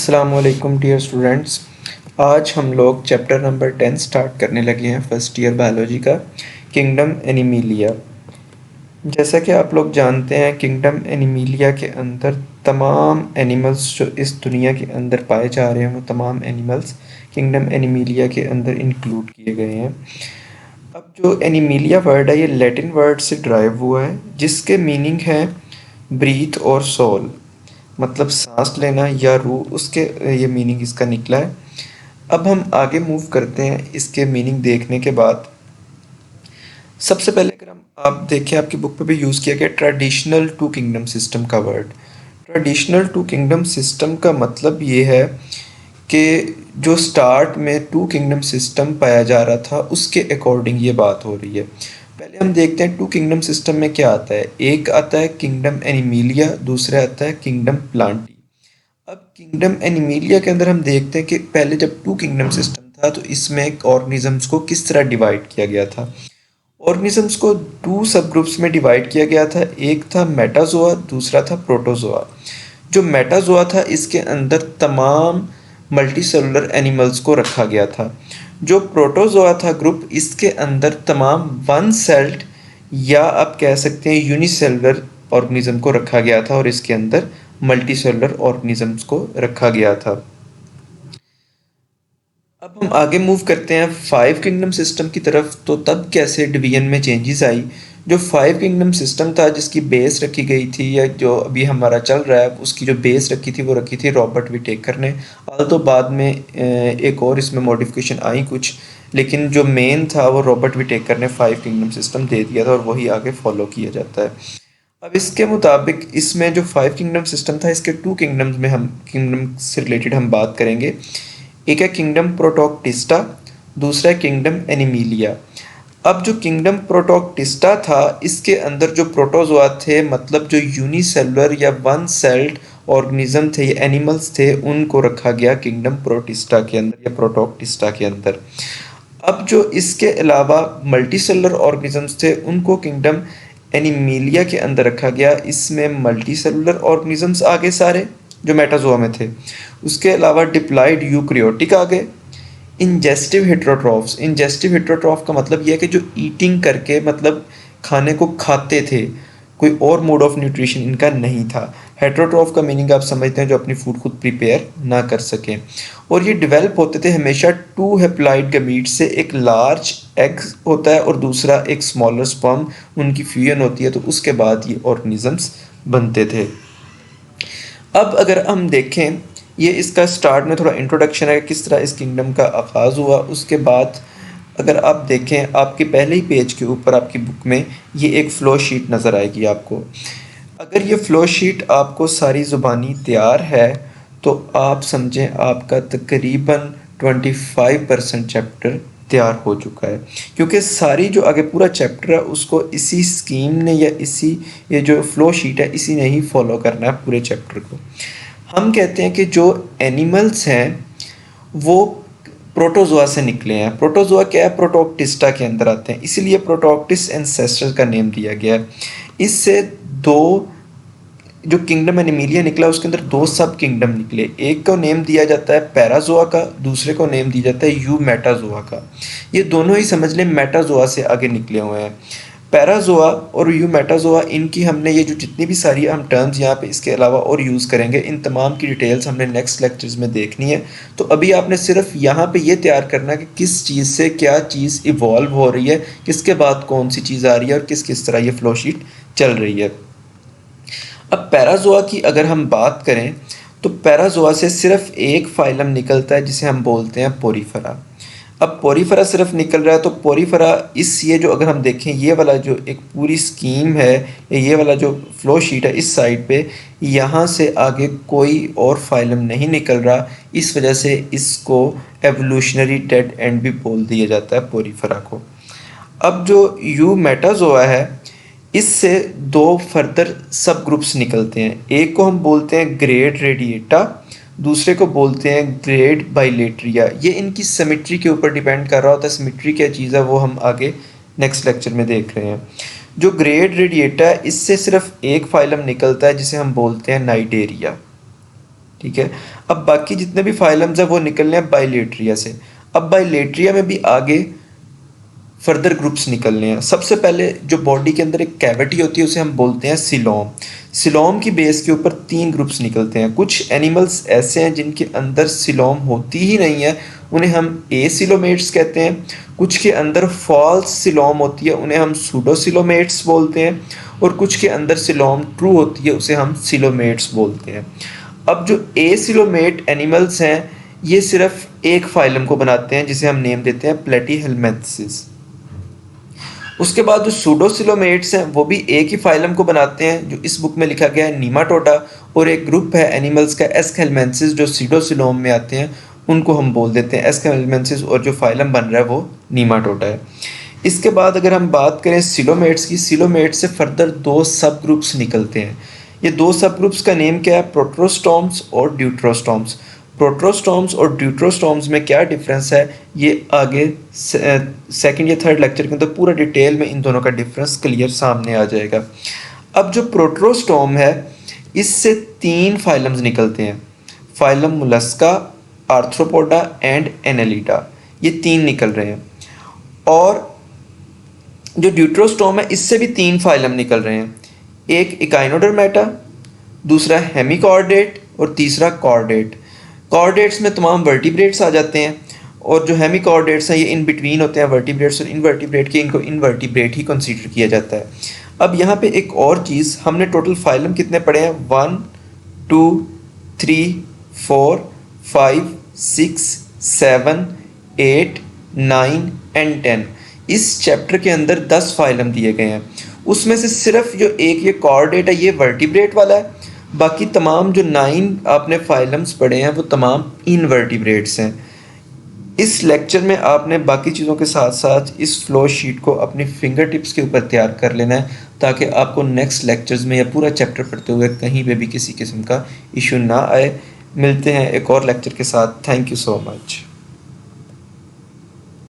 अस्सलामुअलैकुम dear students. आज हम लोग चैप्टर नंबर 10 स्टार्ट करने लगे हैं फर्स्ट ईयर बायोलॉजी का, किंगडम एनिमिलिया। जैसा कि आप लोग जानते हैं, किंगडम एनिमिलिया के अंदर तमाम एनिमल्स जो इस दुनिया के अंदर पाए जा रहे हैं वो तमाम एनिमल्स किंगडम एनिमिलिया के अंदर इंक्लूड किए गए हैं। अब जो एनिमिलिया वर्ड है ये लैटिन वर्ड से ड्राइव हुआ है, जिसके मीनिंग है ब्रीथ और सोल, मतलब सांस लेना या रूह, उसके ये मीनिंग इसका निकला है। अब हम आगे मूव करते हैं इसके मीनिंग देखने के बाद। सबसे पहले अगर हम आप देखें, आपकी बुक पे भी यूज़ किया गया ट्रेडिशनल टू किंगडम सिस्टम का word. Traditional two kingdom system का मतलब ये है कि जो स्टार्ट में टू किंगडम सिस्टम पाया जा रहा था उसके अकॉर्डिंग ये बात हो रही है। पहले हम देखते हैं टू किंगडम सिस्टम में क्या आता है। एक आता है किंगडम एनिमिलिया, दूसरा आता है किंगडम प्लांटी। अब किंगडम एनिमिलिया के अंदर हम देखते हैं कि पहले जब टू किंगडम सिस्टम था तो इसमें ऑर्गेनिजम्स को किस तरह डिवाइड किया गया था। ऑर्गेनिजम्स को टू सब ग्रुप्स में डिवाइड किया गया था। एक था मेटाजोआ, दूसरा था प्रोटोजोआ। जो मेटाजोआ था इसके अंदर तमाम मल्टीसेलुलर एनिमल्स को रखा गया था। जो प्रोटोजोआ था ग्रुप, इसके अंदर तमाम वन सेल्ड या आप कह सकते हैं यूनिसेलुलर ऑर्गेनिज्म को रखा गया था और इसके अंदर मल्टीसेलुलर ऑर्गेनिजम्स को रखा गया था। अब हम आगे मूव करते हैं फाइव किंगडम सिस्टम की तरफ। तो तब कैसे डिवीजन में चेंजेस आई। जो फाइव किंगडम सिस्टम था जिसकी बेस रखी गई थी, या जो अभी हमारा चल रहा है, उसकी जो बेस रखी थी वो रखी थी रॉबर्ट विटेकर ने। तो बाद में एक और इसमें मॉडिफिकेशन आई कुछ, लेकिन जो मेन था वो रॉबर्ट विटेकर ने फाइव किंगडम सिस्टम दे दिया था और वही आगे फॉलो किया जाता है। अब इसके मुताबिक इसमें जो फाइव किंगडम सिस्टम था, इसके टू किंगडम्स में हम किंगडम से रिलेटेड हम बात करेंगे। एक है किंगडम प्रोटोक्टिस्टा, दूसरा है किंगडम एनिमिलिया। अब जो किंगडम प्रोटोक्टिस्टा था इसके अंदर जो प्रोटोजोआ थे, मतलब जो यूनिसेलुलर या वन सेल्ड ऑर्गेनिज्म थे, एनिमल्स थे, उनको रखा गया किंगडम प्रोटिस्टा के अंदर या प्रोटोक्टिस्टा के अंदर। अब जो इसके अलावा मल्टीसेलुलर ऑर्गेनिजम्स थे उनको किंगडम एनिमिलिया के अंदर रखा गया। इसमें मल्टीसेलुलर ऑर्गेनिजम्स आ गए सारे जो मेटाजोआ में थे। उसके अलावा डिप्लॉयड यूकैरियोटिक आ गए। इंजेस्टिव हेटेरोट्रॉफ्स, इंजेस्टिव हेटेरोट्रॉफ का मतलब यह है कि जो ईटिंग करके मतलब खाने को खाते थे, कोई और मोड ऑफ न्यूट्रिशन इनका नहीं था। हेटेरोट्रॉफ का मीनिंग आप समझते हैं जो अपनी फूड खुद प्रिपेयर ना कर सकें। और ये डेवलप होते थे हमेशा टू हैप्लॉइड गमीट से। एक लार्ज एग होता है और दूसरा एक स्मॉलर स्पर्म, उनकी फ्यूजन होती है तो उसके बाद ये ऑर्गेनिजम्स बनते थे। अब अगर हम देखें, ये इसका स्टार्ट में थोड़ा इंट्रोडक्शन है किस तरह इस किंगडम का आगाज़ हुआ। उसके बाद अगर आप देखें, आपके पहले ही पेज के ऊपर आपकी बुक में ये एक फ़्लो शीट नज़र आएगी आपको। अगर ये फ़्लो शीट आपको सारी ज़ुबानी तैयार है तो आप समझें आपका तकरीबन 25% चैप्टर तैयार हो चुका है, क्योंकि सारी जो आगे पूरा चैप्टर है उसको इसी स्कीम ने या इसी ये जो फ़्लो शीट है इसी ने ही फॉलो करना है पूरे चैप्टर को। हम कहते हैं कि जो एनिमल्स हैं वो प्रोटोजोआ से निकले हैं। प्रोटोजोआ क्या है, प्रोटोक्टिस्टा के अंदर आते हैं, इसीलिए प्रोटोक्टिस एंसेस्टर का नेम दिया गया है। इससे दो जो किंगडम एनिमिलिया निकला उसके अंदर दो सब किंगडम निकले। एक को नेम दिया जाता है पैराजोआ का, दूसरे को नेम दिया जाता है यू मेटाजोआ का। ये दोनों ही समझ लें मेटाजोआ से आगे निकले हुए हैं। पैराजोआ और यू मेटाजोआ, इनकी हमने ये जो जितनी भी सारी हम टर्म्स यहाँ पे इसके अलावा और यूज़ करेंगे, इन तमाम की डिटेल्स हमने नेक्स्ट लेक्चर्स में देखनी है। तो अभी आपने सिर्फ यहाँ पे ये तैयार करना है कि किस चीज़ से क्या चीज़ इवॉल्व हो रही है, किसके बाद कौन सी चीज़ आ रही है और किस किस तरह ये फ्लो शीट चल रही है। अब पैराजोआ की अगर हम बात करें तो पैराजोआ से सिर्फ एक फाइलम निकलता है जिसे हम बोलते हैं पोरीफेरा। अब पोरीफेरा सिर्फ निकल रहा है तो पोरीफेरा ये जो अगर हम देखें ये वाला जो एक पूरी स्कीम है, ये वाला जो फ्लो शीट है इस साइड पे, यहाँ से आगे कोई और फाइलम नहीं निकल रहा। इस वजह से इसको एवोल्यूशनरी डेड एंड भी बोल दिया जाता है पोरीफेरा को। अब जो यू मेटाजोआ है इससे दो फर्दर सब ग्रुप्स निकलते हैं। एक को हम बोलते हैं ग्रेड रेडिएटा, दूसरे को बोलते हैं ग्रेड बाइलेट्रिया। ये इनकी सिमेट्री के ऊपर डिपेंड कर रहा होता है। सिमेट्री क्या चीज़ है वो हम आगे नेक्स्ट लेक्चर में देख रहे हैं। जो ग्रेड रेडिएटा है इससे सिर्फ एक फाइलम निकलता है जिसे हम बोलते हैं नाइडेरिया। ठीक है। अब बाकी जितने भी फाइलम्स हैं वो निकलने हैं बाइलेट्रिया से। अब बाइलेट्रिया में भी आगे फर्दर ग्रुप्स निकलने हैं। सबसे पहले जो बॉडी के अंदर एक कैविटी होती है उसे हम बोलते हैं सिलोम। सिलोम की बेस के ऊपर 3 ग्रुप्स निकलते हैं। कुछ एनिमल्स ऐसे हैं जिनके अंदर सिलोम होती ही नहीं है, उन्हें हम एसिलोमेट्स कहते हैं। कुछ के अंदर फॉल्स सिलोम होती है, उन्हें हम सूडोसिलोमेट्स बोलते हैं। और कुछ के अंदर सिलोम ट्रू होती है, उसे हम सिलोमेट्स बोलते हैं। अब जो एसिलोमेट एनिमल्स हैं ये सिर्फ एक फाइलम को बनाते हैं जिसे हम नेम देते हैं प्लेटीहेलमिन्थेसिस। उसके बाद जो सूडोसिलोमेट्स हैं वो भी एक ही फाइलम को बनाते हैं जो इस बुक में लिखा गया है नीमाटोडा। और एक ग्रुप है एनिमल्स का एस्केलमेंसिस जो सीडोसिलोम में आते हैं, उनको हम बोल देते हैं एस्केलमेंसिस। और जो फाइलम बन रहा है वो नीमाटोडा है। इसके बाद अगर हम बात करें सिलोमेट्स की, सिलोमेट्स से फर्दर 2 सब ग्रुप्स निकलते हैं। ये 2 सब ग्रुप्स का नेम क्या है? प्रोट्रोस्टोम्स और ड्यूट्रोस्टोम्स। प्रोट्रोस्टोम्स और ड्यूट्रोस्टोम्स में क्या डिफरेंस है ये आगे सेकंड या थर्ड लेक्चर के अंदर पूरा डिटेल में इन दोनों का डिफरेंस क्लियर सामने आ जाएगा। अब जो प्रोट्रोस्टोम है इससे 3 फाइलम्स निकलते हैं, phylum Mollusca, arthropoda and Annelida, ये 3 निकल रहे हैं। और जो ड्यूट्रोस्टोम है इससे भी 3 फाइलम निकल रहे हैं, एक इकाइनोडर्मेटा, दूसरा हेमिकॉर्डेट और तीसरा कॉर्डेट। कॉर्डेट्स में तमाम वर्टिब्रेट्स आ जाते हैं और जो हेमिकॉर्डेट्स हैं ये इन बिटवीन होते हैं वर्टिब्रेट्स और इनवर्टिब्रेट के, इनको इनवर्टिब्रेट ही कंसीडर किया जाता है। अब यहाँ पे एक और चीज़, हमने टोटल फाइलम कितने पढ़े हैं? 1 2 3 4 5 6 7 8 9 एंड 10। इस चैप्टर के अंदर 10 फाइलम दिए गए हैं। उसमें से सिर्फ जो एक ये कॉर्डेट है ये वर्टिब्रेट वाला है, बाकी तमाम जो 9 आपने फाइलम्स पढ़े हैं वो तमाम इनवर्टिब्रेट्स हैं। इस लेक्चर में आपने बाकी चीज़ों के साथ साथ इस फ्लो शीट को अपनी फिंगर टिप्स के ऊपर तैयार कर लेना है ताकि आपको नेक्स्ट लेक्चर्स में या पूरा चैप्टर पढ़ते हुए कहीं पे भी किसी किस्म का इशू ना आए। मिलते हैं एक और लेक्चर के साथ। Thank you so much.